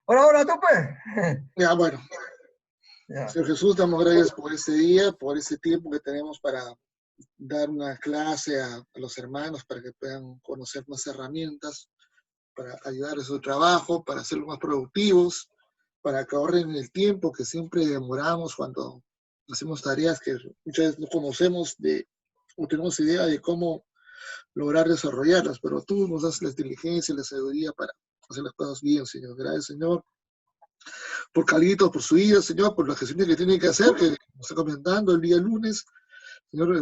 Ahora tú pues. Ya, bueno. Ya. Señor Jesús, damos gracias por este día, por este tiempo que tenemos para dar una clase a los hermanos para que puedan conocer más herramientas, para ayudar a su trabajo, para hacerlos más productivos, para que ahorren el tiempo que siempre demoramos cuando hacemos tareas que muchas veces no conocemos o tenemos idea de cómo lograr desarrollarlas, pero tú nos das la inteligencia y la sabiduría para hacer las cosas bien, Señor. Gracias, Señor, por Carlitos, por su vida, Señor, por las gestiones que tiene que hacer, que nos está comentando el día lunes. Señor,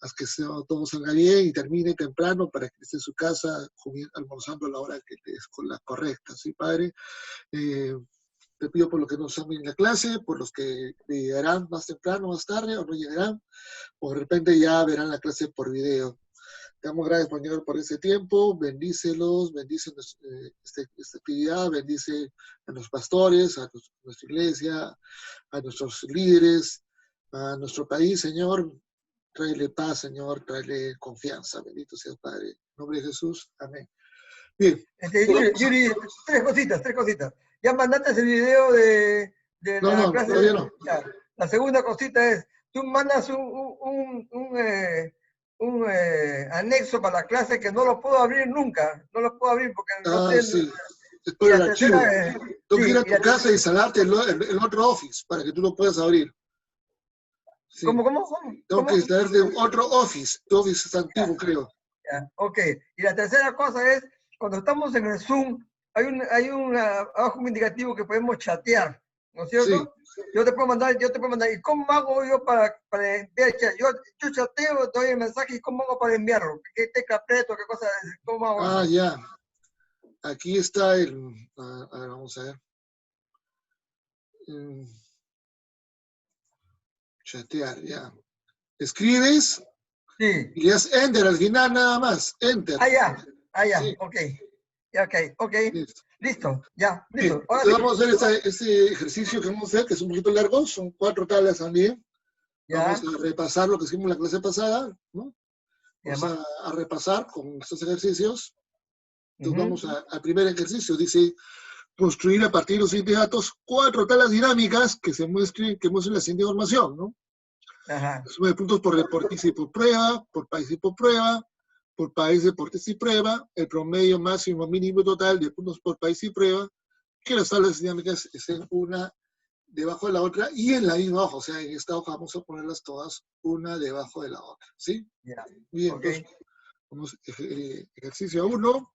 haz que todo salga bien y termine temprano para que esté en su casa almorzando a la hora que es con la correcta, ¿sí, Padre? Eh, Te pido por los que no están en la clase, por los que llegarán más temprano, más tarde, o no llegarán, o de repente ya verán la clase por video. Te damos gracias, Señor, por ese tiempo. Bendícelos, bendice esta actividad, bendice a los pastores, a nuestra iglesia, a nuestros líderes, a nuestro país, Señor. Tráele paz, Señor, tráele confianza. Bendito sea el Padre. En nombre de Jesús. Amén. Bien. Yuri, tres cositas. Ya mandaste el video de la No, clase. todavía no. Ya. La segunda cosita es, tú mandas un anexo para la clase que no lo puedo abrir nunca. No lo puedo abrir porque no sé. Sí. Es Y por el la archivo. tercera es, Tengo que ir sí, a tu casa e instalarte el otro Office para que tú lo puedas abrir. Sí. ¿Cómo? Tengo que instalarte otro Office. Tu Office es antiguo, creo. Ya, ok. Y la tercera cosa es, cuando estamos en el Zoom, abajo un indicativo que podemos chatear, ¿no es Sí. cierto? Yo te puedo mandar, ¿y cómo hago yo para enviar el chat? Yo chateo, doy el mensaje, ¿y cómo hago para enviarlo? ¿Qué tecla aprieto? ¿Qué cosa? ¿Cómo hago eso? Ya. Aquí está a ver, vamos a ver. Chatear, ya. Escribes Sí. y le das Enter al final nada más. Enter. Ya, Sí. ok. Ya, ok. Listo, ya, Bien, listo. Ahora entonces sí. vamos a hacer este ejercicio que vamos a hacer, que es un poquito largo, son 4 tablas también. Vamos Ya, a repasar lo que hicimos en la clase pasada, ¿no? Vamos ya. a repasar con estos ejercicios. Entonces Uh-huh. vamos al primer ejercicio, dice construir a partir de los siguientes datos 4 tablas dinámicas que muestren la siguiente información, ¿no? Ajá. Suma de puntos por deportista y por prueba, por país y por prueba, por país, deportista y prueba, el promedio máximo mínimo total de puntos por país y prueba, que las tablas dinámicas estén una debajo de la otra y en la misma hoja. O sea, en esta hoja vamos a ponerlas todas una debajo de la otra. ¿Sí? Ya. Bien, Ok. entonces, vamos ejercicio 1.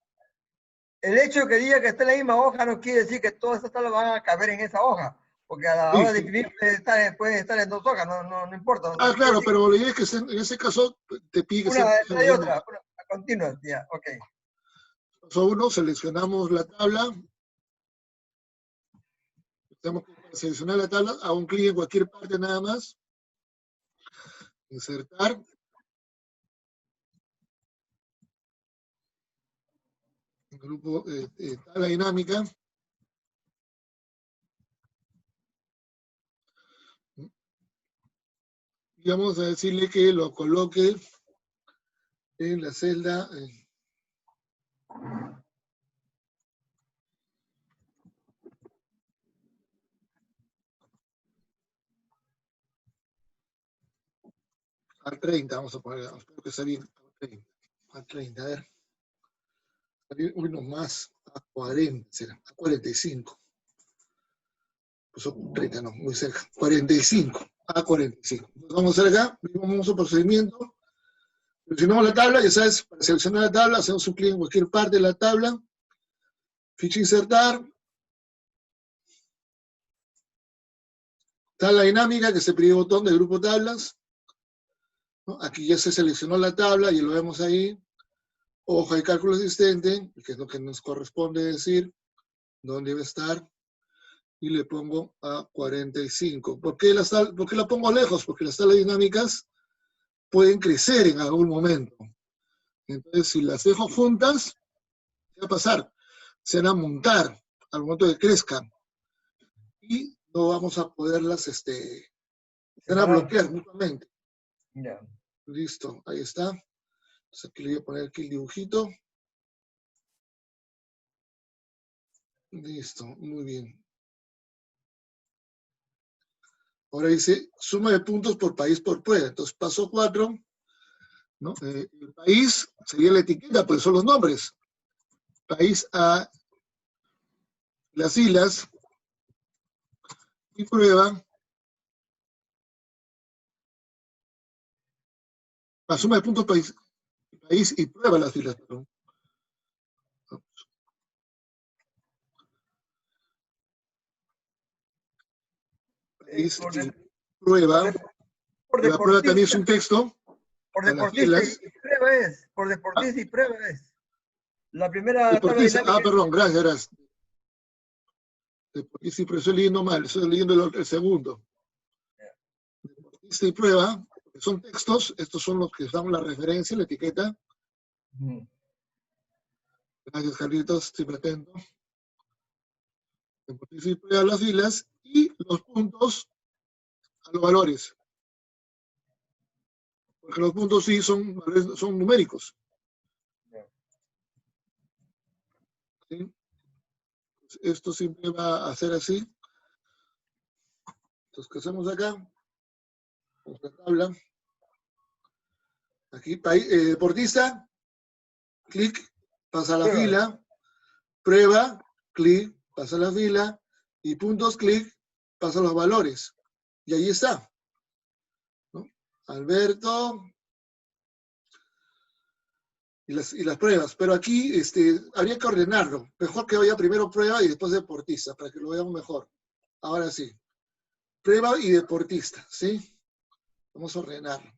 El hecho de que diga que está en la misma hoja no quiere decir que todas estas tablas van a caber en esa hoja, porque a la Sí. hora de imprimir puede estar en dos hojas, no importa. Claro, pero la idea es que en ese caso te pide que Una sea detrás de otra, a continua, ya, ok. Paso 1, seleccionamos la tabla. Tenemos que seleccionar la tabla, hago un clic en cualquier parte nada más. Insertar. Grupo tabla dinámica. Y vamos a decirle que lo coloque en la celda al 30, vamos a poner, espero que esté bien, al 30, a ver. Uy, no más, a 40, será, a 45. Pues 30, no, muy cerca, 45, a 45. Entonces vamos a hacer acá, vamos a procedimiento. Seleccionamos la tabla, ya sabes, para seleccionar la tabla, hacemos un clic en cualquier parte de la tabla, ficha insertar, tabla dinámica, que es el primer botón del grupo tablas, ¿no? Aquí ya se seleccionó la tabla y lo vemos ahí, hoja de cálculo existente, que es lo que nos corresponde decir, dónde debe estar, y le pongo a 45. ¿Por qué la pongo lejos? Porque las tablas dinámicas pueden crecer en algún momento. Entonces, si las dejo juntas, ¿qué va a pasar? Se van a montar al momento que crezcan y no vamos a poderlas, se van a bloquear mutuamente. Ya. Listo, ahí está. Entonces aquí le voy a poner aquí el dibujito. Listo, muy bien. Ahora dice suma de puntos por país por prueba. Entonces, paso 4, ¿no? El país sería la etiqueta, pues son los nombres. País A, las islas, y prueba, la suma de puntos país y prueba las islas, perdón. País Por, y de- por, prueba. de- por La prueba también es deportista, un texto por a las deportista islas. y prueba es, por Ah, deportista y prueba es. La primera tabla deportista, dinámica perdón, gracias, gracias. Deportista y prueba, estoy leyendo mal, estoy leyendo el segundo. Deportista y prueba, son textos, estos son los que dan la referencia, la etiqueta. Gracias, Carlitos, siempre atento. Deportista y prueba a las islas y los puntos a los valores. Porque los puntos sí son numéricos. ¿Sí? Esto siempre va a ser así. Entonces, ¿qué hacemos acá? Vamos a la tabla. Aquí, deportista, clic, pasa a la prueba. fila. Prueba, clic, pasa a la fila. Y puntos, clic, pasa a los valores. Y ahí está, ¿no? Alberto y las pruebas. Pero aquí habría que ordenarlo. Mejor que vaya primero prueba y después deportista, para que lo veamos mejor. Ahora sí. Prueba y deportista, ¿sí? Vamos a ordenarlo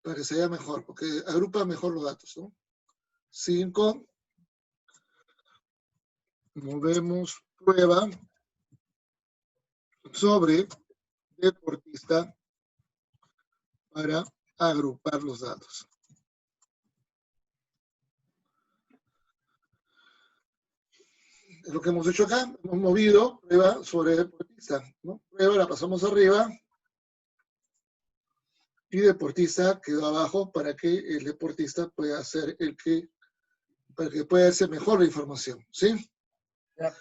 para que se vea mejor, porque agrupa mejor los datos, ¿no? 5, movemos prueba sobre deportista para agrupar los datos. Es lo que hemos hecho acá, hemos movido prueba sobre deportista, ¿no? Prueba la pasamos arriba y deportista quedó abajo para que el deportista pueda ser para que pueda hacer mejor la información, ¿sí? Ya.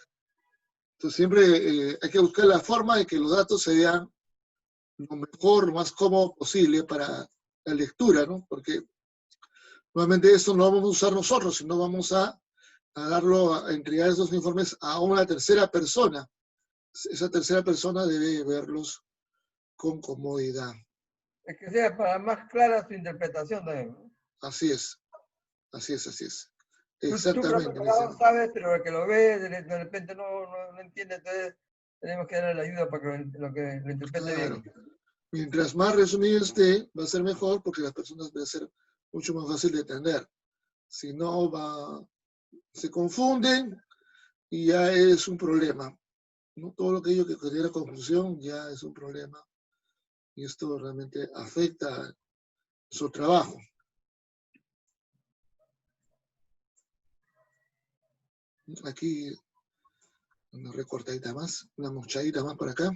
Entonces siempre hay que buscar la forma de que los datos se vean lo mejor, lo más cómodo posible para la lectura, ¿no? Porque nuevamente esto no lo vamos a usar nosotros, sino vamos a entregar esos informes a una tercera persona. Esa tercera persona debe verlos con comodidad. Es que sea para más clara su interpretación también, ¿no? Así es, así es, así es. Tú como Exactamente, preparador licenciado. sabes, pero el que lo ve de repente no entiende, entonces tenemos que darle la ayuda para que lo interprete Claro. bien. Mientras más resumido esté, va a ser mejor porque las personas va a ser mucho más fácil de entender. Si no, se confunden y ya es un problema, ¿no? Todo lo que ello que genera confusión ya es un problema y esto realmente afecta su trabajo. Aquí una recortadita más, una mochadita más por acá.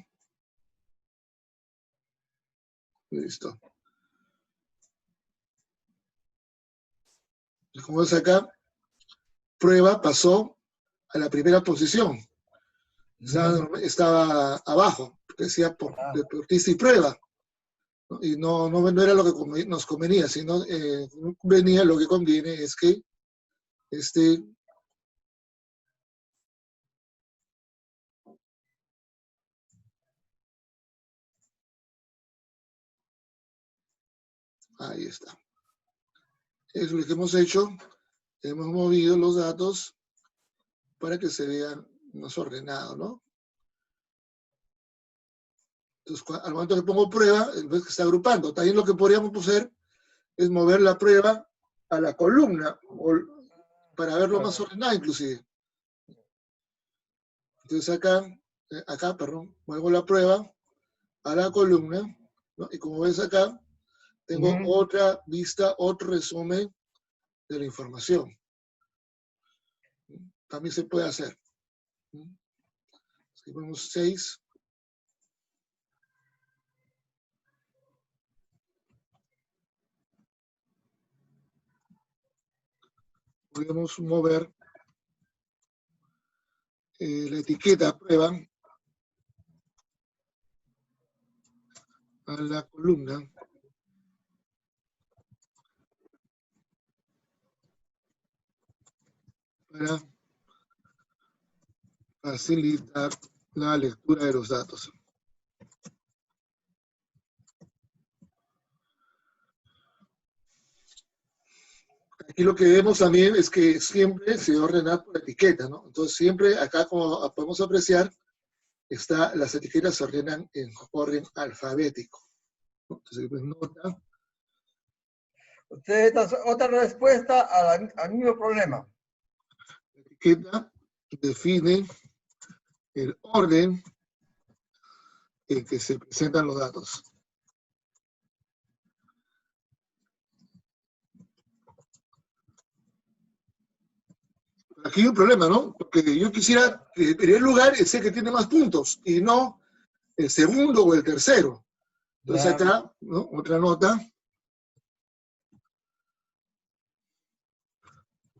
Listo. Como ves acá, prueba pasó a la primera posición. Estaba abajo, decía por deportista y prueba. ¿No? Y no era lo que nos convenía, sino venía lo que conviene es que ahí está. Es lo que hemos hecho. Hemos movido los datos para que se vean más ordenados, ¿no? Entonces, al momento que pongo prueba, ves que está agrupando. También lo que podríamos hacer es mover la prueba a la columna para verlo más ordenado, inclusive. Entonces acá, muevo la prueba a la columna, ¿no? Y como ves acá, tengo otra vista, otro resumen de la información. También se puede hacer. Escribimos 6. Podemos mover la etiqueta prueba a la columna para facilitar la lectura de los datos. Aquí lo que vemos también es que siempre se ordena por etiqueta, ¿no? Entonces siempre acá, como podemos apreciar, las etiquetas se ordenan en orden alfabético, ¿no? Entonces, pues, nota. Usted da otra respuesta al mismo problema. La etiqueta define el orden en que se presentan los datos. Aquí hay un problema, ¿no? Porque yo quisiera que en primer lugar es el que tiene más puntos y no el segundo o el tercero. Entonces acá, ¿no? Otra nota.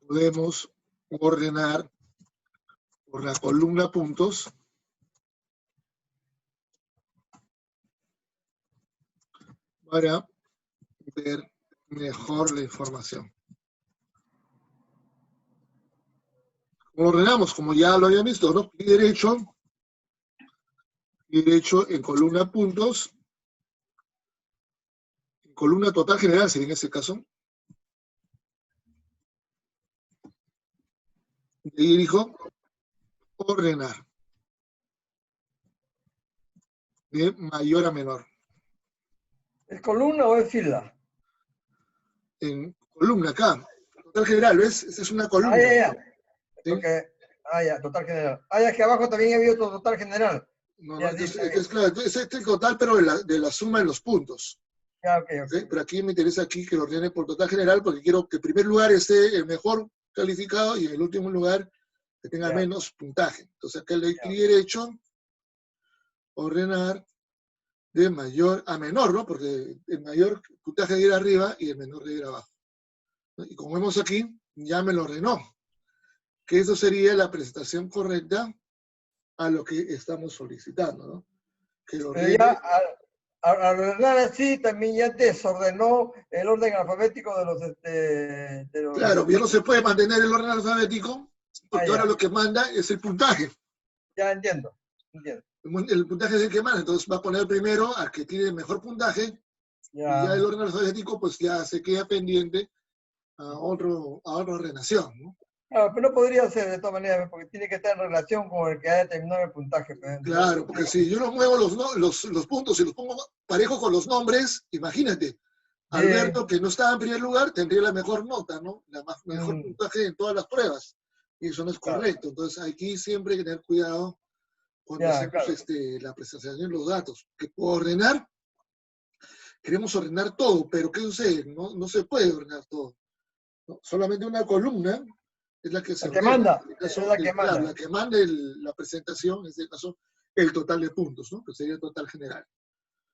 Podemos ordenar por la columna puntos para ver mejor la información. Como ordenamos, como ya lo habían visto, ¿no? Clic derecho en columna puntos, en columna total general sería en este caso. Y ahí dijo ordenar de mayor a menor. ¿Es columna o es fila? En columna acá, total general, ¿ves? Esa es una columna. Ya. ¿Sí? Porque, ya, total general. Ya, que abajo también había otro total general. No, Ya, es claro, es el total, pero de la suma de los puntos. Ya, ok. ¿Sí? Pero aquí me interesa aquí que lo ordene por total general, porque quiero que en primer lugar esté el mejor calificado y en el último lugar que tenga menos puntaje. Entonces acá le doy clic derecho, ordenar de mayor a menor, ¿no? Porque el mayor puntaje debe ir arriba y el menor debe ir abajo, ¿no? Y como vemos aquí, ya me lo ordenó. Que eso sería la presentación correcta a lo que estamos solicitando, ¿no? Que lo ordene. Pero ya al ordenar así, también ya desordenó el orden alfabético de los... Claro, ya no se puede mantener el orden alfabético, porque ahora lo que manda es el puntaje. Ya entiendo. El puntaje es el que manda, entonces va a poner primero al que tiene mejor puntaje, y ya el orden alfabético pues ya se queda pendiente a otra ordenación, ¿no? Claro, pero no podría ser de todas maneras, porque tiene que estar en relación con el que haya determinado el puntaje. Claro, porque si yo los muevo los puntos y los pongo parejo con los nombres, imagínate, Alberto, que no estaba en primer lugar, tendría la mejor nota, ¿no? Mejor puntaje en todas las pruebas. Y eso no es correcto. Entonces, aquí siempre hay que tener cuidado cuando hacemos la presentación de los datos. Que por ordenar, queremos ordenar todo, pero ¿qué sucede? No se puede ordenar todo, ¿no? Solamente una columna es la que se ordena. Manda. En este caso, la que manda. la que manda la presentación, en este caso, el total de puntos, ¿no? Que sería el total general.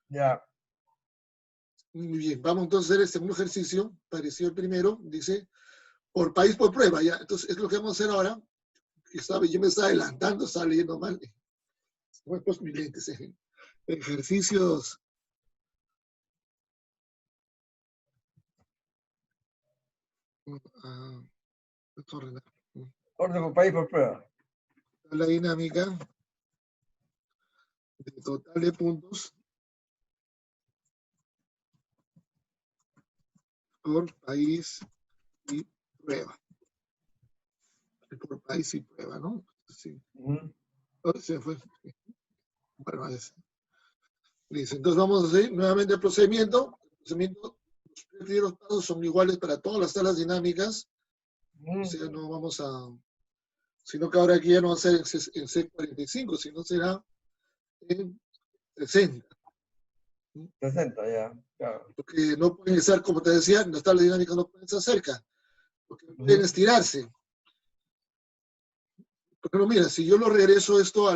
Ya. Muy bien, vamos entonces a hacer el segundo ejercicio, parecido al primero, dice, por país por prueba, ya. Entonces, es lo que vamos a hacer ahora. Yo me estaba adelantando, estaba leyendo mal. Voy a poner mis lentes. Ejercicios. Orden por país por prueba. La dinámica de total de puntos por país y prueba. Por país y prueba, ¿no? Sí. Se fue. Bueno, listo. Entonces vamos a hacer nuevamente el procedimiento. Los primeros pasos son iguales para todas las tablas dinámicas. O sea, no vamos a... Sino que ahora aquí ya no va a ser en C45, sino será en 60. 60, ya. Claro. Porque no pueden estar, como te decía, las tablas dinámicas no pueden estar cerca. Porque pueden estirarse. Porque no, mira, si yo lo regreso esto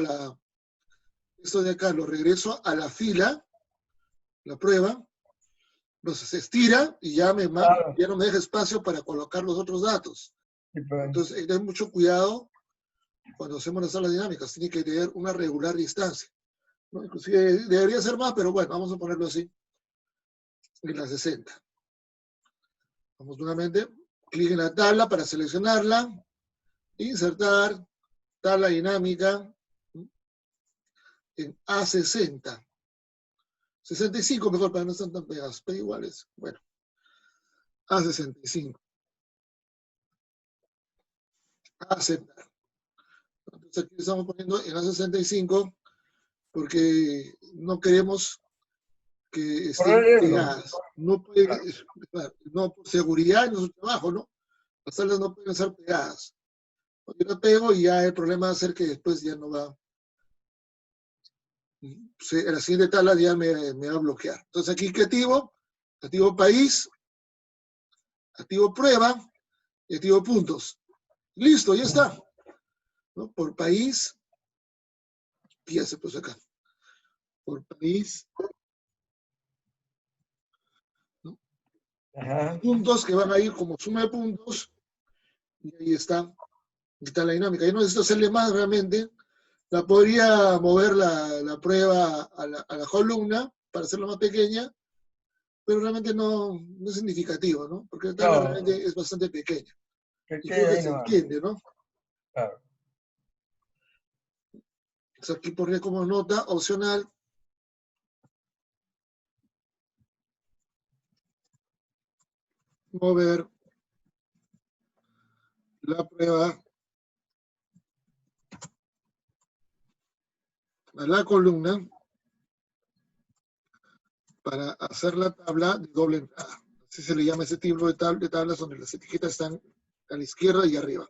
de acá, lo regreso a la fila, la prueba, entonces se estira y ya no me deja espacio para colocar los otros datos. Sí, entonces, hay que tener mucho cuidado cuando hacemos las tablas dinámicas, tiene que tener una regular distancia, ¿no? Inclusive debería ser más, pero bueno, vamos a ponerlo así, en la 60. Vamos nuevamente, clic en la tabla para seleccionarla, insertar, tabla dinámica, en A60. 65 mejor, para no estar tan pegados, pero iguales. Bueno, A65. Aceptar. Entonces aquí estamos poniendo en A65 porque no queremos que estén pegadas. No, puede, no por seguridad en nuestro trabajo, ¿no? Las tablas no pueden estar pegadas. Yo la pego y ya el problema va a ser que después ya no va. La siguiente tabla ya me va a bloquear. Entonces aquí, ¿qué activo? Activo país, activo prueba y activo puntos. Listo, ya está. ¿No? Por país, y ya se puso acá. Por país, ¿no? Puntos que van a ir como suma de puntos, y ahí está la dinámica. Yo no necesito hacerle más realmente. La podría mover la prueba a la columna para hacerla más pequeña, pero realmente no es significativo, ¿no? Porque la tabla realmente es bastante pequeña. Y creo que se entiende, ¿no? Claro. Entonces aquí pondré como nota opcional. Mover la prueba a la columna para hacer la tabla de doble entrada. Así se le llama ese tipo de tablas donde las etiquetas están a la izquierda y arriba.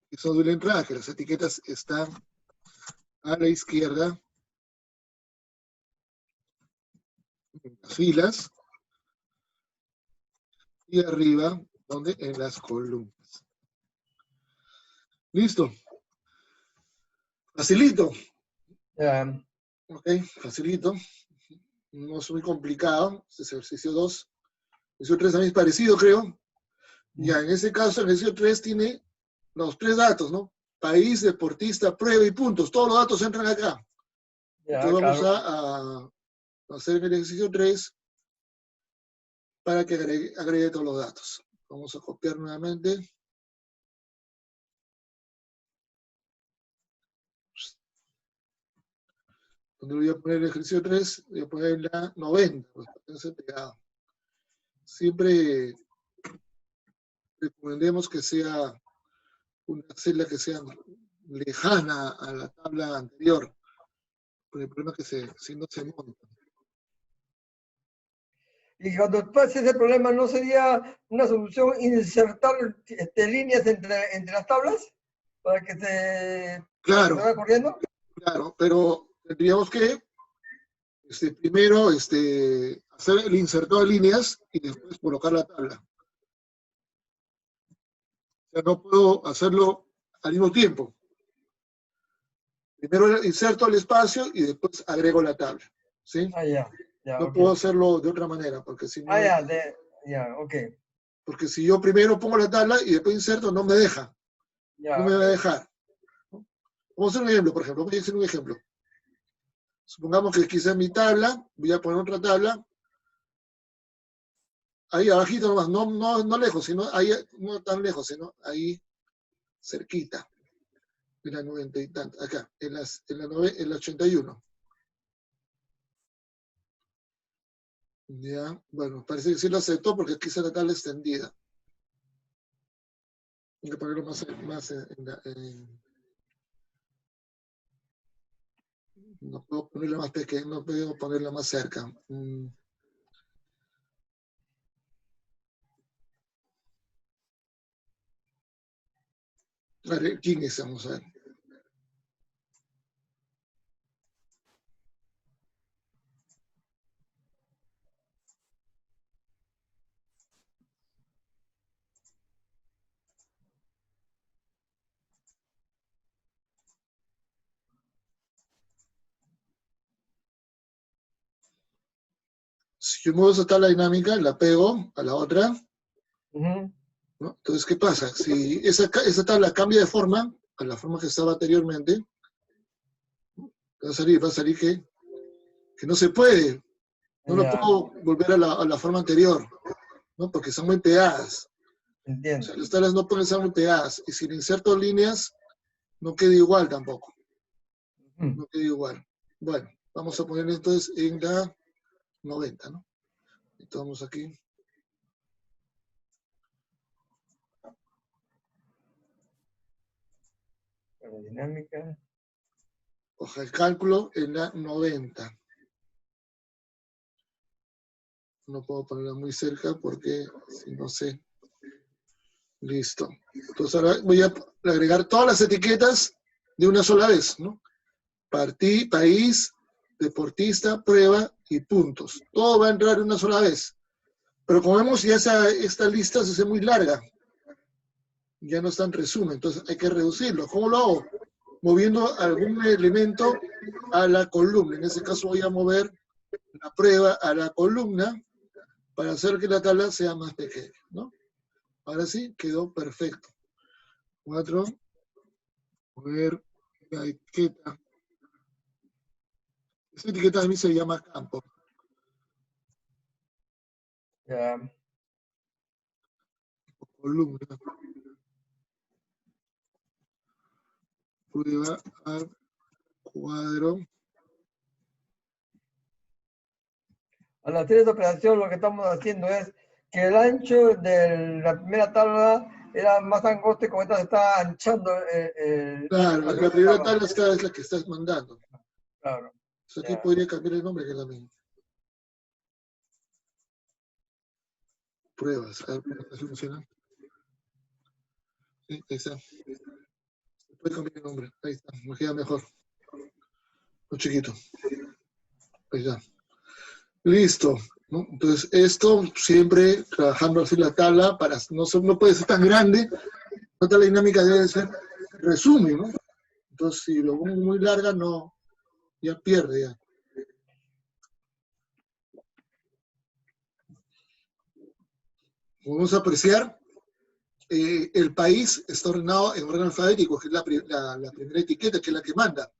Hizo doble entrada, que las etiquetas están a la izquierda en las filas y arriba donde en las columnas. Listo. Facilito. Ok, facilito. No es muy complicado. Este es ejercicio 2. Ejercicio 3 también es parecido, creo. Ya, en ese caso, el ejercicio 3 tiene los 3 datos, ¿no? País, deportista, prueba y puntos. Todos los datos entran acá. Entonces vamos a hacer el ejercicio 3 para que agregue todos los datos. Vamos a copiar nuevamente. Donde voy a poner el ejercicio 3, voy a poner la 90, pues para que no esté pegado. Siempre recomendemos que sea una celda que sea lejana a la tabla anterior, por el problema que si no se monta. Y cuando pase ese problema, ¿no sería una solución insertar líneas entre las tablas para que Claro, vaya corriendo? claro, pero tendríamos que primero hacer el inserto de líneas y después colocar la tabla. O sea, no puedo hacerlo al mismo tiempo. Primero inserto el espacio y después agrego la tabla. ¿Sí? Ya, No okay. puedo hacerlo de otra manera, porque si no. Ok. Porque si yo primero pongo la tabla y después inserto, no me deja. No me va a dejar. Vamos a hacer un ejemplo, por ejemplo. Voy a hacer un ejemplo. Supongamos que quizá en mi tabla, voy a poner otra tabla. Ahí abajito nomás, no lejos, sino ahí, no tan lejos, sino ahí cerquita. En la 90 y tanto, acá, en la 81. Ya, bueno, parece que sí lo aceptó porque aquí está la tabla extendida. Hay que ponerlo más no puedo ponerla más pequeña, no puedo ponerla más cerca. A ver, ¿quién es? Vamos a ver. Si yo muevo esa tabla dinámica, la pego a la otra, Ujú. ¿no? Entonces, ¿qué pasa? Si esa tabla cambia de forma, a la forma que estaba anteriormente, va a salir que no se puede. No lo Ya, puedo volver a la forma anterior, ¿no? Porque están muy pegadas. O entiendo. sea, las tablas no pueden estar muy pegadas. Y si le inserto líneas, no queda igual tampoco. Ujú. No queda igual. Bueno, vamos a poner entonces en la 90, ¿no? Entonces vamos aquí. Aerodinámica. Hoja de cálculo en la 90. No puedo ponerla muy cerca porque si no sé. Listo. Entonces ahora voy a agregar todas las etiquetas de una sola vez, ¿no? País, deportista, prueba y puntos. Todo va a entrar una sola vez. Pero como vemos, ya esta lista se hace muy larga. Ya no está en resumen, entonces hay que reducirlo. ¿Cómo lo hago? Moviendo algún elemento a la columna. En ese caso voy a mover la prueba a la columna para hacer que la tabla sea más pequeña, ¿no? Ahora sí, quedó perfecto. 4, mover la etiqueta. Esa etiqueta a mí se llama campo. Ya. Columna. Prueba al cuadro. Al hacer esta operación, lo que estamos haciendo es que el ancho de la primera tabla era más angosto y como esta se está anchando Claro, la la segunda primera tabla. tabla es la que estás mandando. Claro. Entonces aquí Ya. podría cambiar el nombre, que es la misma. Pruebas. A ver, ¿así funciona? Sí, ahí está. Puede cambiar el nombre. Ahí está. Me queda mejor. Un chiquito. Ahí está. Listo, ¿no? Entonces, esto siempre trabajando así la tabla, para no puede ser tan grande, la tabla dinámica debe ser resumen, ¿no? Entonces, si lo pongo muy larga, no, ya pierde ya. Como vamos a apreciar, el país está ordenado en orden alfabético, que es la primera etiqueta, que es la que manda.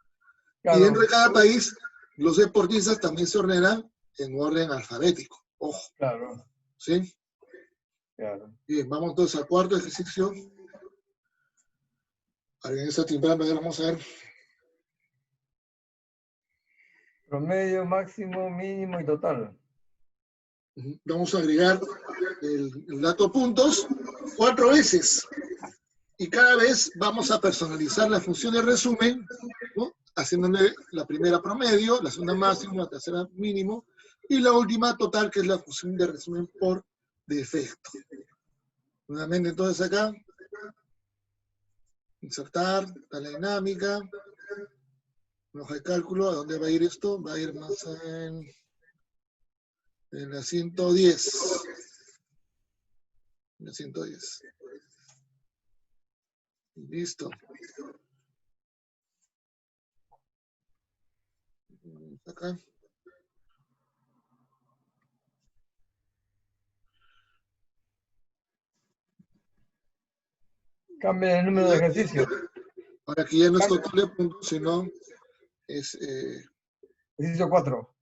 Y dentro Claro, de cada país, los deportistas también se ordenan en orden alfabético. Ojo, claro, ¿sí? claro. Bien, vamos entonces al cuarto ejercicio. Alguien está timbrando, vamos a ver. Promedio, máximo, mínimo y total. Vamos a agregar el dato puntos 4 veces. Y cada vez vamos a personalizar la función de resumen, ¿no? Haciéndole la primera promedio, la segunda máximo, la tercera mínimo, y la última total, que es la función de resumen por defecto. Nuevamente, entonces acá, insertar, la dinámica, una hoja de cálculo. ¿A dónde va a ir esto? Va a ir más en la 110. En la 110. Listo. Acá. Cambia el número de ejercicios. Ahora aquí ya no es Cambia. total de puntos, sino es Ejercicio 4.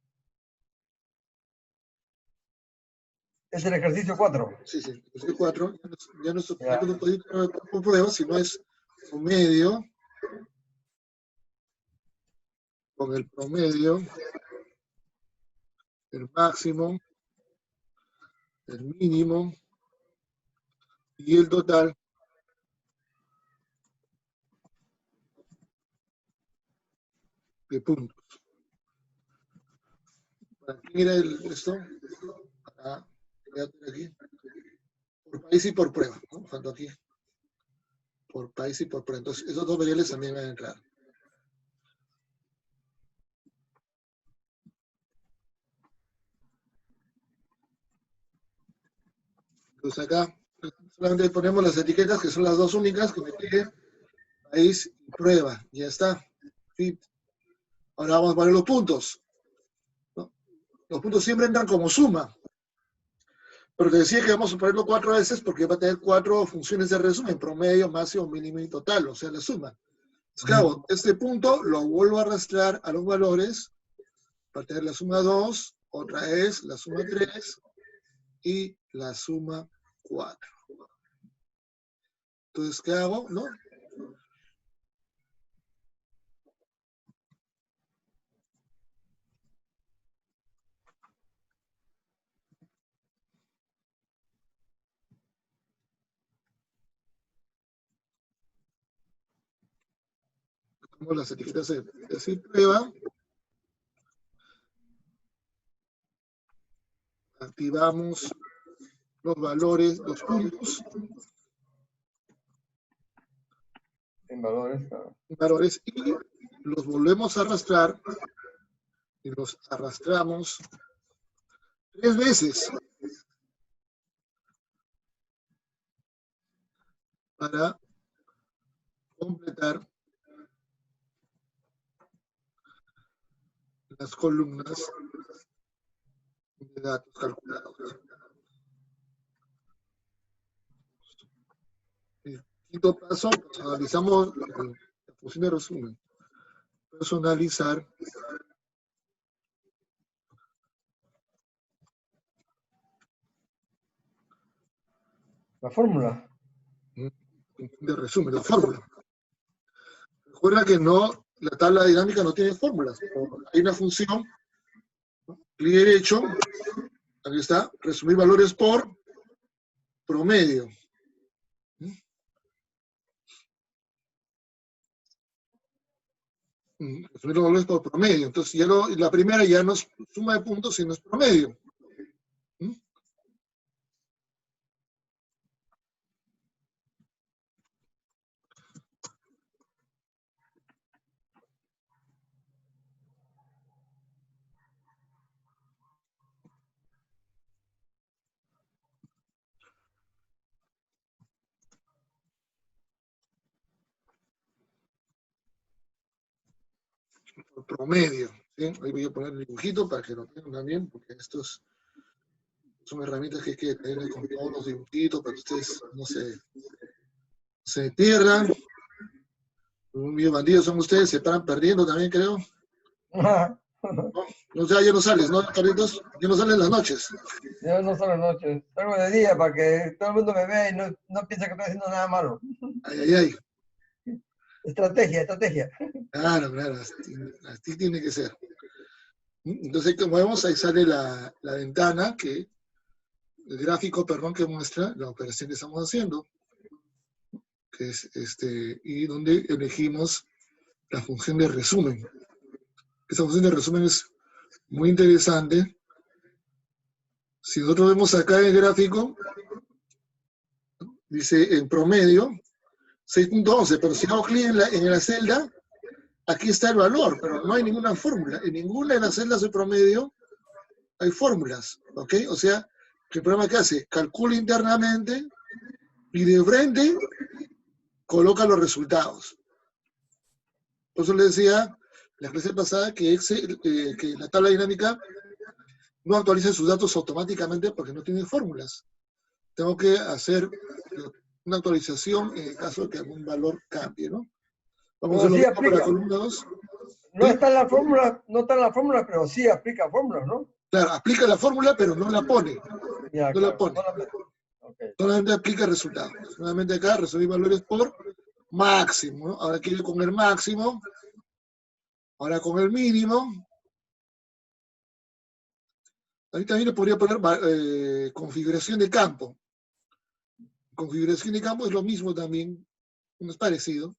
Es el ejercicio 4. sí, ejercicio 4, ya no es Ya. por prueba, sino es promedio, con el promedio, el máximo, el mínimo y el total de puntos. ¿Para qué era esto? Para aquí, por país y por prueba, ¿no? Falta aquí, por país y por prueba. Entonces, esos dos variables también van a entrar. Entonces acá solamente ponemos las etiquetas, que son las dos únicas que me piden, país y prueba. Ya está. Fit. Ahora vamos a poner los puntos, ¿no? Los puntos siempre entran como suma. Pero te decía que vamos a ponerlo 4 veces porque va a tener 4 funciones de resumen, promedio, máximo, mínimo y total, o sea, la suma. Entonces, ¿qué hago? Este punto lo vuelvo a arrastrar a los valores para tener la suma 2, otra es la suma 3 y la suma 4. Entonces, ¿qué hago? ¿No? Como las etiquetas de decir prueba, activamos los valores, los puntos, En valores, claro. valores y los volvemos a arrastrar y los arrastramos 3 veces para completar las columnas de datos calculados. El quinto paso, personalizamos la función de resumen. Personalizar La fórmula. de resumen, la fórmula. Recuerda que no, la tabla dinámica no tiene fórmulas. Hay una función, clic derecho, aquí está, resumir valores por promedio. Resumir los valores por promedio. Entonces, ya la primera ya no es suma de puntos, sino es promedio. Por promedio. ¿Sí? Ahí voy a poner el dibujito para que lo tengan también, porque estos son herramientas que hay que tener con todos los dibujitos para que ustedes no se pierdan. Muy bandidos son ustedes, se paran perdiendo también, creo. No, ya no sales, ¿no, Carlitos? Ya no salen las noches. Yo no solo noche, salgo de día para que todo el mundo me vea y no piense que estoy haciendo nada malo. Ay, ay, ay. Estrategia, estrategia. Claro, claro, así tiene que ser. Entonces, como vemos, ahí sale la ventana, el gráfico, perdón, que muestra la operación que estamos haciendo, que es y donde elegimos la función de resumen. Esa función de resumen es muy interesante. Si nosotros vemos acá el gráfico, dice en promedio 6.11, pero si hago clic en la celda, aquí está el valor, pero no hay ninguna fórmula. En ninguna de las celdas de promedio hay fórmulas, ¿ok? O sea, que el programa que hace, calcula internamente y de frente coloca los resultados. Por eso les decía la clase pasada que la tabla dinámica no actualiza sus datos automáticamente porque no tiene fórmulas. Tengo que hacer una actualización en el caso de que algún valor cambie, ¿no? Vamos a hacerlo para la columna 2. No está en la fórmula, no está en la fórmula, pero sí aplica fórmulas, ¿no? Claro, aplica la fórmula, pero no la pone. Ya, no claro, la pone. Okay. Solamente aplica el resultado. Solamente acá resolver valores por máximo, ¿no? Ahora quiere con el máximo. Ahora con el mínimo. Ahí también le podría poner configuración de campo. Configuración de campo es lo mismo también, no es parecido.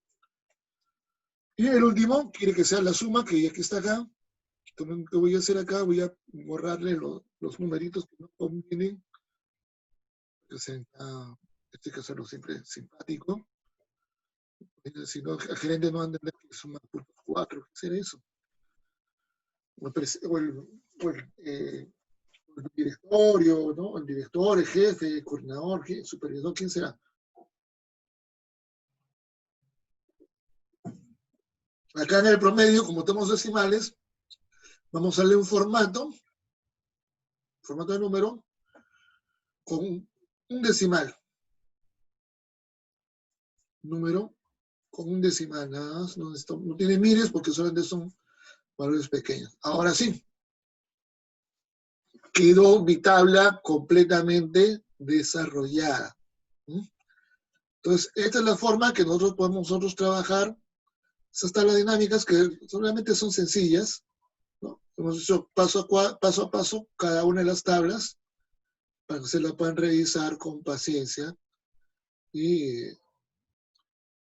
Y el último quiere que sea la suma, que ya que está acá. Entonces, ¿qué voy a hacer acá? Voy a borrarle los numeritos que no convienen. Este hay que hacerlo siempre simpático. Si no, el gerente no anda que suma por 4, ¿qué será eso? O el directorio, ¿no? El director, el jefe, el coordinador, el supervisor, ¿quién será? Acá en el promedio, como tenemos decimales, vamos a darle un formato formato de número, con un decimal. Número con un decimal, nada más. No tiene miles porque solamente son valores pequeños. Ahora sí, quedó mi tabla completamente desarrollada. Entonces, esta es la forma que nosotros podemos trabajar esas tablas dinámicas que solamente son sencillas, ¿no? Hemos hecho paso a paso cada una de las tablas para que se la puedan revisar con paciencia y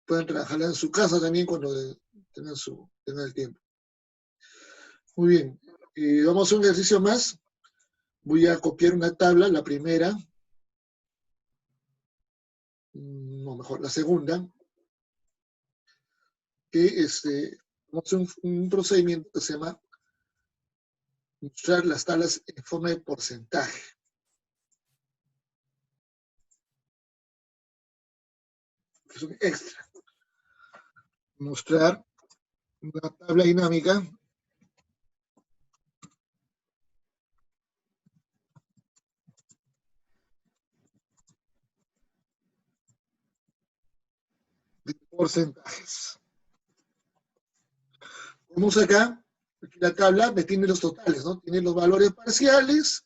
puedan trabajarla en su casa también cuando tengan el tiempo. Muy bien, vamos a hacer un ejercicio más. Voy a copiar una tabla, la primera, no, mejor, la segunda, que vamos a hacer un procedimiento que se llama mostrar las tablas en forma de porcentaje. Es un extra. Mostrar una tabla dinámica de porcentajes. Vamos acá, aquí la tabla me tiene los totales, ¿no? Tiene los valores parciales,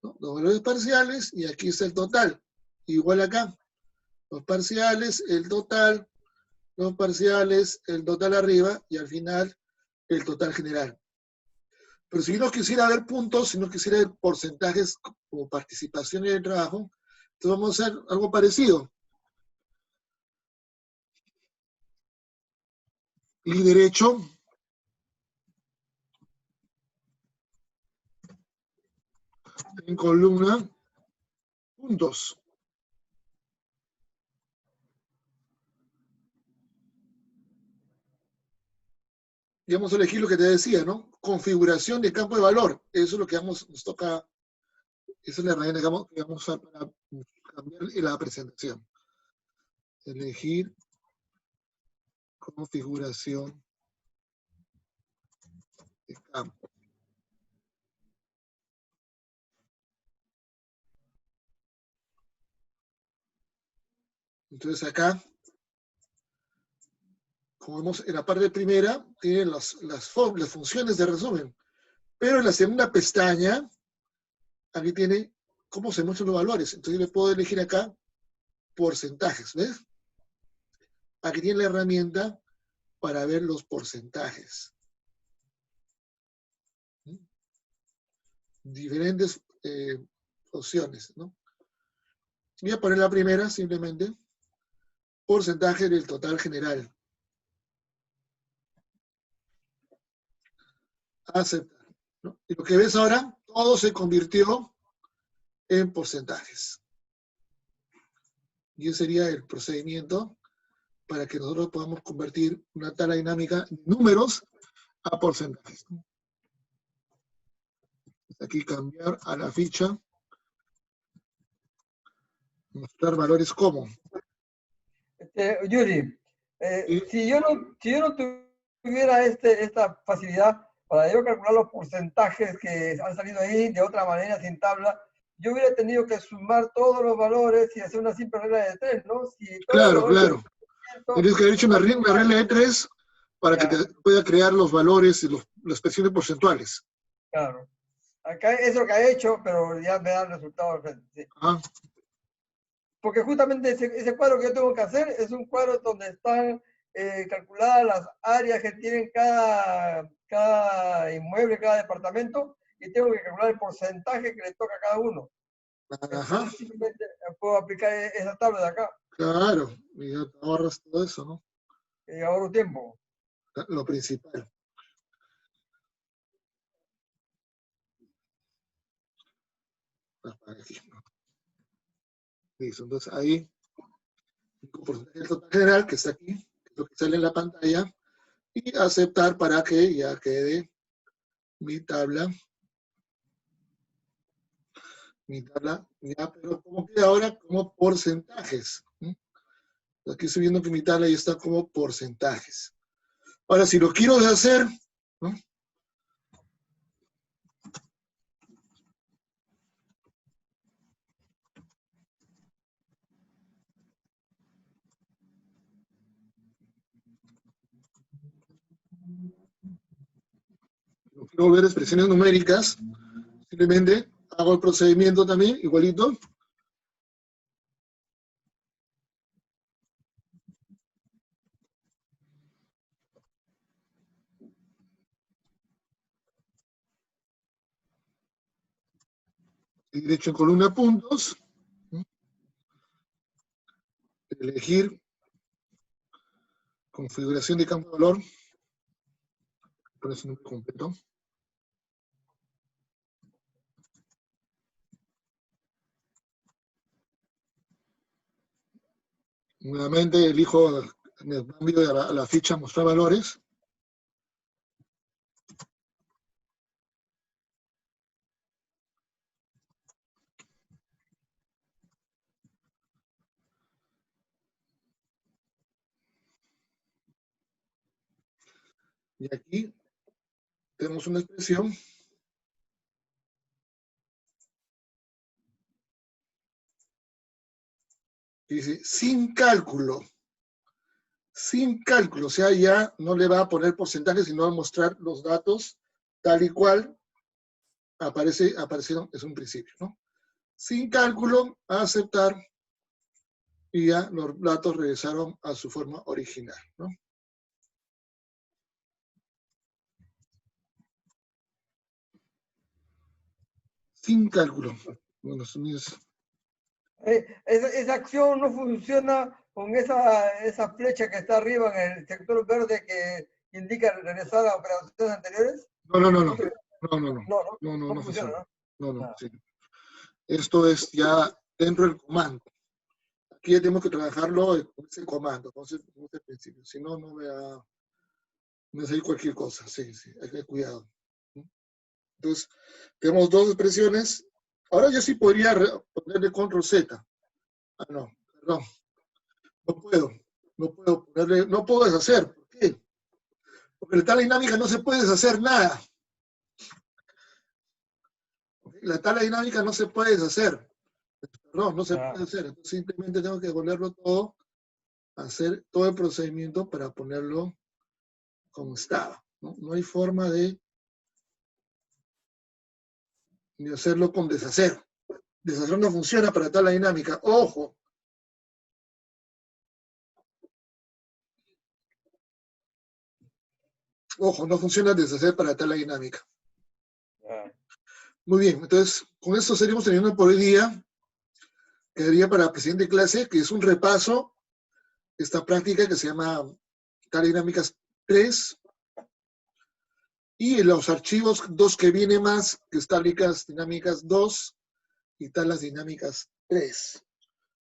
¿no? Los valores parciales, y aquí está el total. Igual acá, los parciales, el total, los parciales, el total arriba, y al final el total general. Pero si yo no quisiera ver puntos, si no quisiera ver porcentajes como participación en el trabajo, entonces vamos a hacer algo parecido. Clic derecho, en columna, puntos. Y vamos a elegir lo que te decía, ¿no? Configuración de campo de valor. Eso es lo que nos toca, esa es la herramienta que vamos a usar para cambiar la presentación. Elegir configuración de campo. Entonces acá, como vemos en la parte primera, tiene las funciones de resumen. Pero en la segunda pestaña, aquí tiene cómo se muestran los valores. Entonces yo le puedo elegir acá porcentajes, ¿ves? Aquí tiene la herramienta para ver los porcentajes. Diferentes opciones, ¿no? Voy a poner la primera, simplemente. Porcentaje del total general. Aceptar, ¿no? Y lo que ves ahora, todo se convirtió en porcentajes. Y ese sería el procedimiento para que nosotros podamos convertir una tabla dinámica de números a porcentajes. Aquí cambiar a la ficha. Mostrar valores como. Yuri, si yo no tuviera esta facilidad para yo calcular los porcentajes que han salido ahí de otra manera, sin tabla, yo hubiera tenido que sumar todos los valores y hacer una simple regla de 3, ¿no? Si Claro, claro. Tienes que haber hecho una regla de 3 para que te pueda crear los valores y las expresiones porcentuales. Claro. Acá es lo que ha hecho, pero ya me da el resultado al frente. Sí. Porque justamente ese cuadro que yo tengo que hacer es un cuadro donde están calculadas las áreas que tienen cada inmueble, cada departamento, y tengo que calcular el porcentaje que le toca a cada uno. Ajá. Simplemente puedo aplicar esa tabla de acá. Claro, y ya te ahorras todo eso, ¿no? Y ahorro tiempo. Lo principal. Listo, entonces ahí, el porcentaje del total general que está aquí, que es lo que sale en la pantalla, y aceptar para que ya quede mi tabla, ya, pero como queda ahora como porcentajes. Aquí estoy viendo que mi tabla ya está como porcentajes. Ahora, si lo quiero deshacer, ¿no? quiero ver expresiones numéricas, simplemente hago el procedimiento también, igualito. Derecho en columna puntos. Elegir configuración de campo de valor. Poner su número completo. Nuevamente elijo, me cambio a la ficha mostrar valores. Y aquí tenemos una expresión que dice sin cálculo. Sin cálculo, o sea, ya no le va a poner porcentajes, sino va a mostrar los datos tal y cual aparecieron, es un principio, ¿no? Sin cálculo, a aceptar, y ya los datos regresaron a su forma original, ¿no? Sin cálculo. Bueno, esa acción no funciona con esa flecha que está arriba en el sector verde que indica regresar a operaciones anteriores. No. No No funciona, funciona. ¿no? No, sí. Esto es ya dentro del comando. Aquí ya tenemos que trabajarlo con ese comando, con ese principio. Si no, no me va a salir cualquier cosa. Sí, hay que tener cuidado. Entonces, tenemos dos expresiones. Ahora yo sí podría ponerle control Z. Ah, no, perdón. No puedo deshacer. ¿Por qué? Porque la tabla dinámica no se puede deshacer nada. La tabla dinámica no se puede deshacer. Perdón, no se puede hacer. Entonces, simplemente tengo que volverlo todo, hacer todo el procedimiento para ponerlo como estaba. No hay forma de hacerlo con deshacer. Deshacer no funciona para tabla dinámica. ¡Ojo! Ojo, no funciona deshacer para tabla dinámica. Muy bien, entonces con esto seríamos terminando por hoy día. Quedaría para el siguiente clase, que es un repaso, esta práctica que se llama tablas dinámicas 3. Y los archivos 2 que viene más, que es tablas dinámicas 2 y tablas dinámicas 3,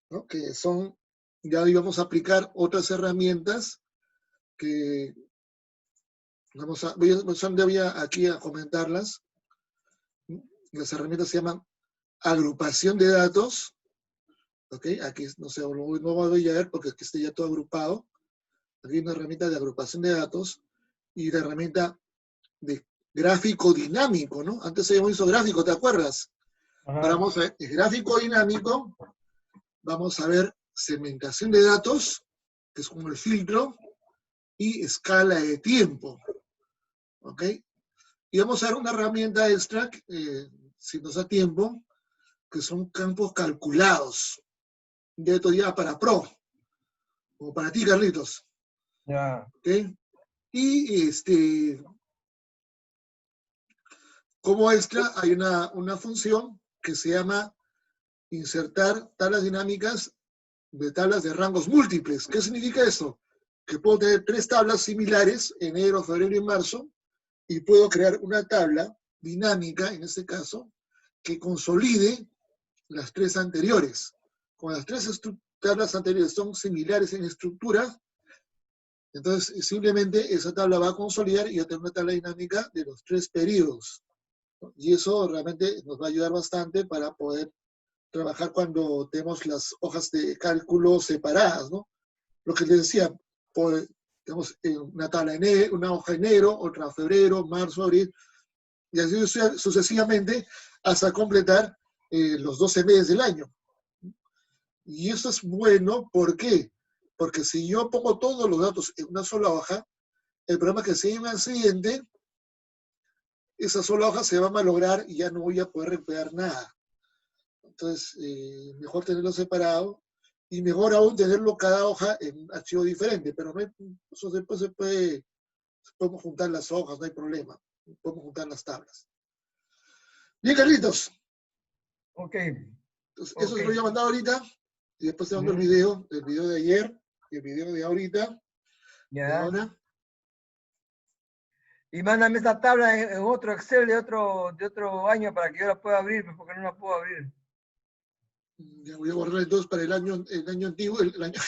¿no? Que son, ya íbamos a aplicar otras herramientas que voy aquí a comentarlas. Las herramientas se llaman agrupación de datos. ¿Ok? Aquí no sé, no voy a ver porque aquí está ya todo agrupado. Aquí hay una herramienta de agrupación de datos y la herramienta de gráfico dinámico, ¿no? Antes se llamó isográfico, ¿te acuerdas? Ahora vamos a ver el gráfico dinámico, vamos a ver segmentación de datos, que es como el filtro, y escala de tiempo. ¿Ok? Y vamos a ver una herramienta extra, si nos da tiempo, que son campos calculados. De esto ya para pro, como para ti, Carlitos. ¿Ok? Y como extra hay una función que se llama insertar tablas dinámicas de tablas de rangos múltiples. ¿Qué significa eso? Que puedo tener 3 tablas similares, enero, febrero y marzo, y puedo crear una tabla dinámica, en este caso, que consolide las 3 anteriores. Como las 3 tablas anteriores son similares en estructura, entonces simplemente esa tabla va a consolidar y va a tener una tabla dinámica de los 3 periodos. Y eso realmente nos va a ayudar bastante para poder trabajar cuando tenemos las hojas de cálculo separadas, ¿no? Lo que les decía, tenemos una tabla una hoja de enero, otra febrero, marzo, abril, y así sucesivamente hasta completar los 12 meses del año. Y eso es bueno, ¿por qué? Porque si yo pongo todos los datos en una sola hoja, el problema es que si hay un accidente, esa sola hoja se va a malograr y ya no voy a poder recuperar nada. Entonces, mejor tenerlo separado y mejor aún tenerlo cada hoja en un archivo diferente, pero no hay, eso después podemos juntar las hojas, no hay problema. Podemos juntar las tablas. Bien, Carlitos. Ok. Entonces, eso se lo voy a mandar ahorita y después te mando el video de ayer y el video de ahorita. Ya. De ahora. Y mándame esa tabla en otro Excel de otro año para que yo la pueda abrir, porque no la puedo abrir. Ya voy a borrar entonces para el año antiguo, el año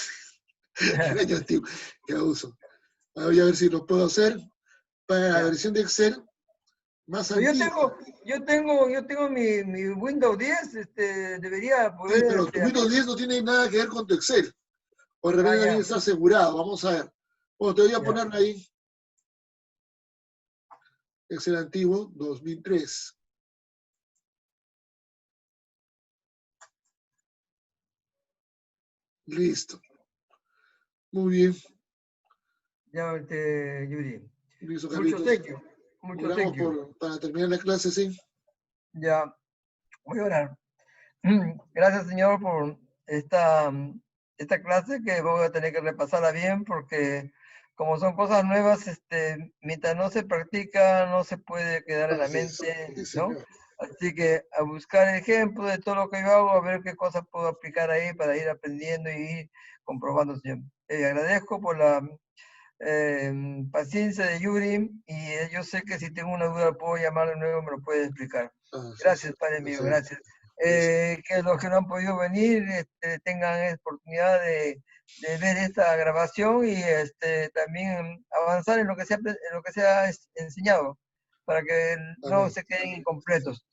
antiguo, que uso. Voy a ver si lo puedo hacer para la versión de Excel más antigua. Yo tengo mi Windows 10, debería poder. Sí, pero tu Windows 10 no tiene nada que ver con tu Excel. O de repente también está asegurado. Vamos a ver. Bueno, te voy a poner ahí. Excel antiguo 2003. Listo. Muy bien. Ya, Yuri. Listo, Mucho thank you. Mucho thank you. Para terminar la clase, sí. Ya, voy a orar. Gracias, Señor, por esta clase que voy a tener que repasarla bien porque como son cosas nuevas, mientras no se practica, no se puede quedar en la mente, ¿no? Así que a buscar ejemplos de todo lo que yo hago, a ver qué cosas puedo aplicar ahí para ir aprendiendo y ir comprobando, Señor. Agradezco por la paciencia de Yuri y yo sé que si tengo una duda puedo llamarle luego, me lo puede explicar. Gracias, Padre mío, gracias. Que los que no han podido venir tengan oportunidad de ver esta grabación y también avanzar en lo que se ha enseñado para que no se queden incompletos,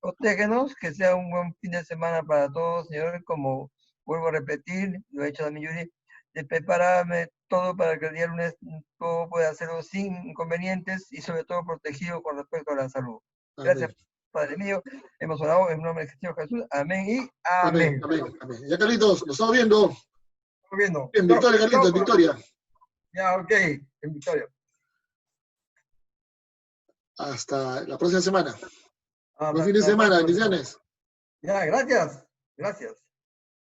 Protégenos, que sea un buen fin de semana para todos, Señor, como vuelvo a repetir, lo he hecho también Yuri, de prepararme todo para que el día lunes todo pueda hacerlo sin inconvenientes y sobre todo protegido con respecto a la salud. Gracias, Padre mío. Hemos orado en nombre de Cristo Jesús. Amén y amén. Amén. Ya, Carlitos, nos estamos viendo. En Victoria, Carlitos, en Victoria. Ya, ok, en Victoria. Hasta la próxima semana. Buen fin de semana, bendiciones. Ya, gracias. Gracias.